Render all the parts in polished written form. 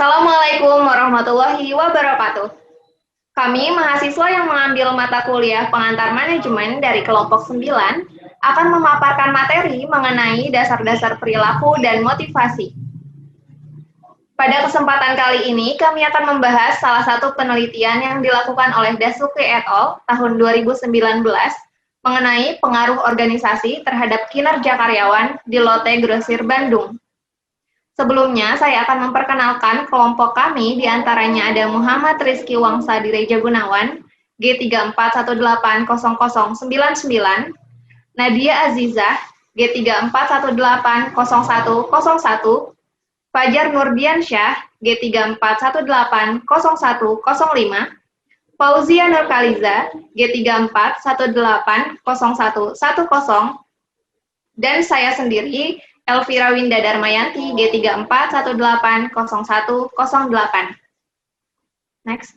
Assalamualaikum warahmatullahi wabarakatuh. Kami mahasiswa yang mengambil mata kuliah pengantar manajemen dari kelompok 9 akan memaparkan materi mengenai dasar-dasar perilaku dan motivasi. Pada kesempatan kali ini, kami akan membahas salah satu penelitian yang dilakukan oleh Dasuki et al. Tahun 2019 mengenai pengaruh organisasi terhadap kinerja karyawan di Lotte Grosir Bandung. Sebelumnya, saya akan memperkenalkan kelompok kami, diantaranya ada Muhammad Rizky Wangsa Direja Gunawan, G34180099, Nadia Azizah, G34180101, Fajar Nurdiansyah, G34180105, Fauzia Nurkaliza, G34180110, dan saya sendiri, Elvira Winda Darmayanti, G34180108. Next.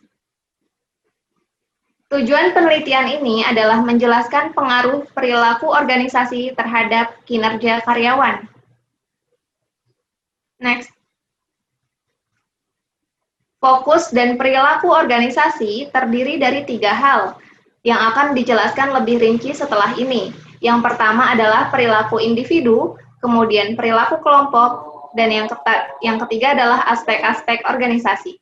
Tujuan penelitian ini adalah menjelaskan pengaruh perilaku organisasi terhadap kinerja karyawan. Next. Fokus dan perilaku organisasi terdiri dari 3 hal yang akan dijelaskan lebih rinci setelah ini. Yang pertama adalah perilaku individu, kemudian perilaku kelompok, dan yang ketiga adalah aspek-aspek organisasi.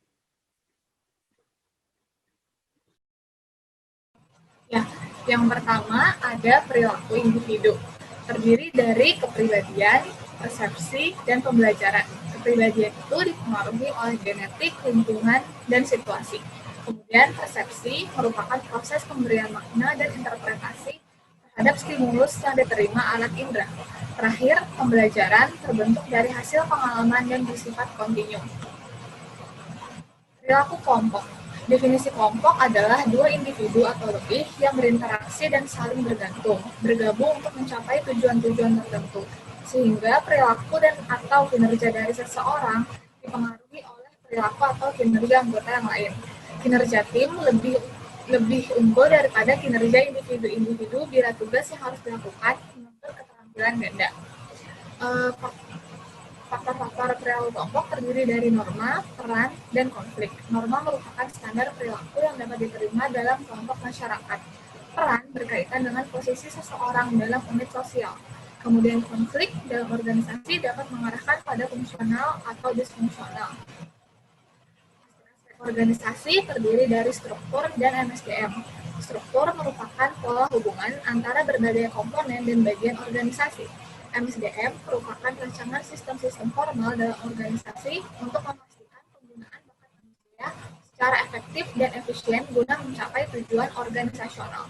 Ya, yang pertama ada perilaku individu, terdiri dari kepribadian, persepsi, dan pembelajaran. Kepribadian itu dipengaruhi oleh genetik, lingkungan, dan situasi. Kemudian persepsi merupakan proses pemberian makna dan interpretasi terhadap stimulus yang diterima alat indera. Terakhir, pembelajaran terbentuk dari hasil pengalaman dan bersifat kontinu. Perilaku kelompok. Definisi kelompok adalah 2 individu atau lebih yang berinteraksi dan saling bergabung untuk mencapai tujuan-tujuan tertentu, sehingga perilaku dan atau kinerja dari seseorang dipengaruhi oleh perilaku atau kinerja anggota yang lain. Kinerja tim lebih unggul daripada kinerja individu-individu bila tugas yang harus dilakukan menuntut keterampilan ganda. Faktor-faktor perilaku kelompok terdiri dari norma, peran, dan konflik. Norma merupakan standar perilaku yang dapat diterima dalam kelompok masyarakat. Peran berkaitan dengan posisi seseorang dalam unit sosial. Kemudian konflik dalam organisasi dapat mengarahkan pada fungsional atau disfungsional. Organisasi terdiri dari struktur dan MSDM. Struktur merupakan pola hubungan antara berbagai komponen dan bagian organisasi. MSDM merupakan rancangan sistem-sistem formal dalam organisasi untuk memastikan penggunaan bakat manusia secara efektif dan efisien guna mencapai tujuan organisasional.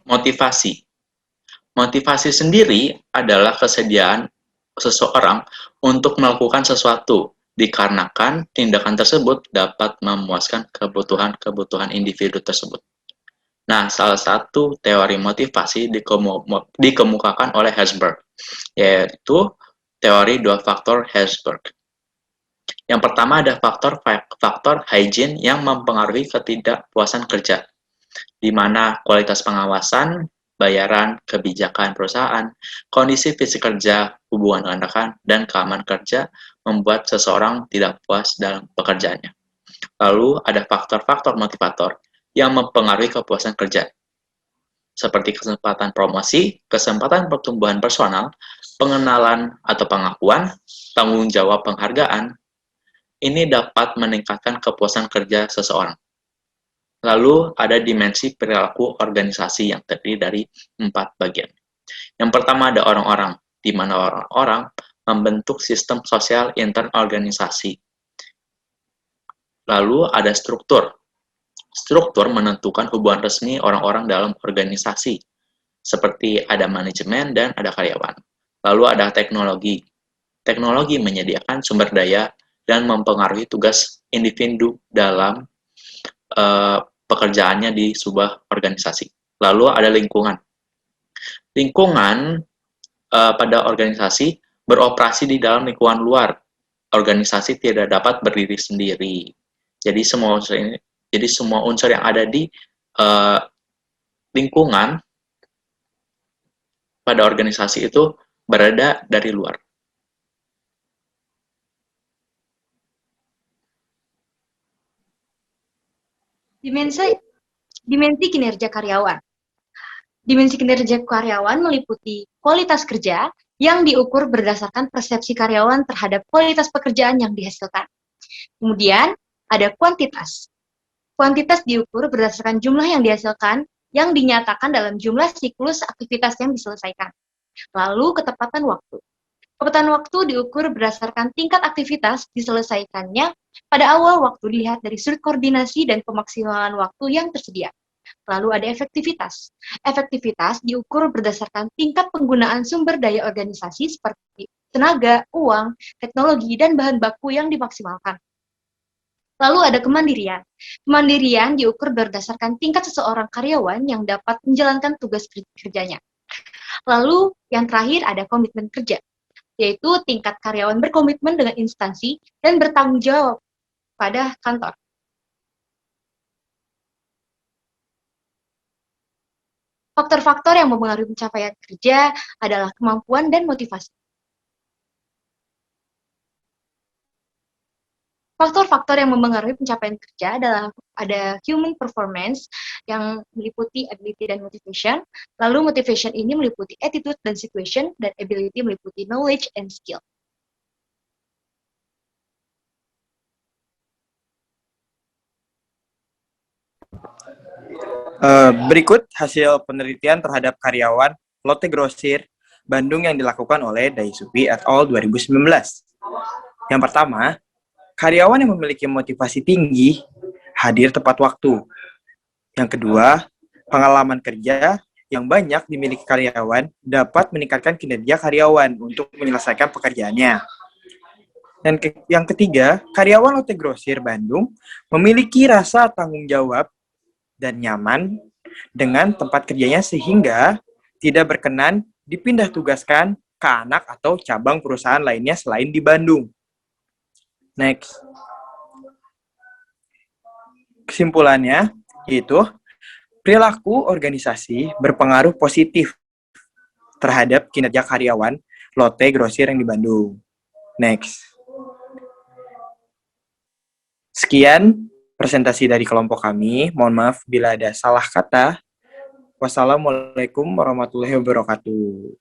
Motivasi. Motivasi sendiri adalah kesediaan seseorang untuk melakukan sesuatu, dikarenakan tindakan tersebut dapat memuaskan kebutuhan-kebutuhan individu tersebut. Nah, salah satu teori motivasi dikemukakan oleh Herzberg, yaitu teori 2 faktor Herzberg. Yang pertama ada faktor hygiene yang mempengaruhi ketidakpuasan kerja, di mana kualitas pengawasan, bayaran, kebijakan perusahaan, kondisi fisik kerja, hubungan dengan rekan, dan keamanan kerja membuat seseorang tidak puas dalam pekerjaannya. Lalu ada faktor-faktor motivator yang mempengaruhi kepuasan kerja, seperti kesempatan promosi, kesempatan pertumbuhan personal, pengenalan atau pengakuan, tanggung jawab penghargaan. Ini dapat meningkatkan kepuasan kerja seseorang. Lalu ada dimensi perilaku organisasi yang terdiri dari 4 bagian. Yang pertama ada orang-orang, di mana orang-orang membentuk sistem sosial intern organisasi. Lalu ada struktur. Struktur menentukan hubungan resmi orang-orang dalam organisasi, seperti ada manajemen dan ada karyawan. Lalu ada teknologi. Teknologi menyediakan sumber daya dan mempengaruhi tugas individu dalam pekerjaannya di sebuah organisasi. Lalu ada lingkungan. Lingkungan pada organisasi beroperasi di dalam lingkungan luar. Organisasi tidak dapat berdiri sendiri. Jadi semua unsur yang ada di lingkungan pada organisasi itu berada dari luar. Dimensi kinerja karyawan. Dimensi kinerja karyawan meliputi kualitas kerja yang diukur berdasarkan persepsi karyawan terhadap kualitas pekerjaan yang dihasilkan. Kemudian ada kuantitas. Kuantitas diukur berdasarkan jumlah yang dihasilkan yang dinyatakan dalam jumlah siklus aktivitas yang diselesaikan. Lalu ketepatan waktu. Ketepatan waktu diukur berdasarkan tingkat aktivitas diselesaikannya pada awal waktu dilihat dari sudut koordinasi dan pemaksimalan waktu yang tersedia. Lalu ada efektivitas. Efektivitas diukur berdasarkan tingkat penggunaan sumber daya organisasi seperti tenaga, uang, teknologi, dan bahan baku yang dimaksimalkan. Lalu ada kemandirian. Kemandirian diukur berdasarkan tingkat seseorang karyawan yang dapat menjalankan tugas kerjanya. Lalu yang terakhir ada komitmen kerja, yaitu tingkat karyawan berkomitmen dengan instansi dan bertanggung jawab pada kantor. Faktor-faktor yang mempengaruhi pencapaian kerja adalah kemampuan dan motivasi. Faktor-faktor yang mempengaruhi pencapaian kerja adalah ada human performance yang meliputi ability dan motivation, lalu motivation ini meliputi attitude dan situation, dan ability meliputi knowledge and skill. Berikut hasil penelitian terhadap karyawan Lotte Grossir Bandung yang dilakukan oleh Daisupi et al. 2019. Yang pertama, karyawan yang memiliki motivasi tinggi hadir tepat waktu. Yang kedua, pengalaman kerja yang banyak dimiliki karyawan dapat meningkatkan kinerja karyawan untuk menyelesaikan pekerjaannya. Dan yang ketiga, karyawan Lotte Grossir Bandung memiliki rasa tanggung jawab dan nyaman dengan tempat kerjanya sehingga tidak berkenan dipindah tugaskan ke anak atau cabang perusahaan lainnya selain di Bandung. Next. Kesimpulannya, yaitu perilaku organisasi berpengaruh positif terhadap kinerja karyawan Lotte Grossir yang di Bandung. Next. Sekian presentasi dari kelompok kami. Mohon maaf bila ada salah kata. Wassalamualaikum warahmatullahi wabarakatuh.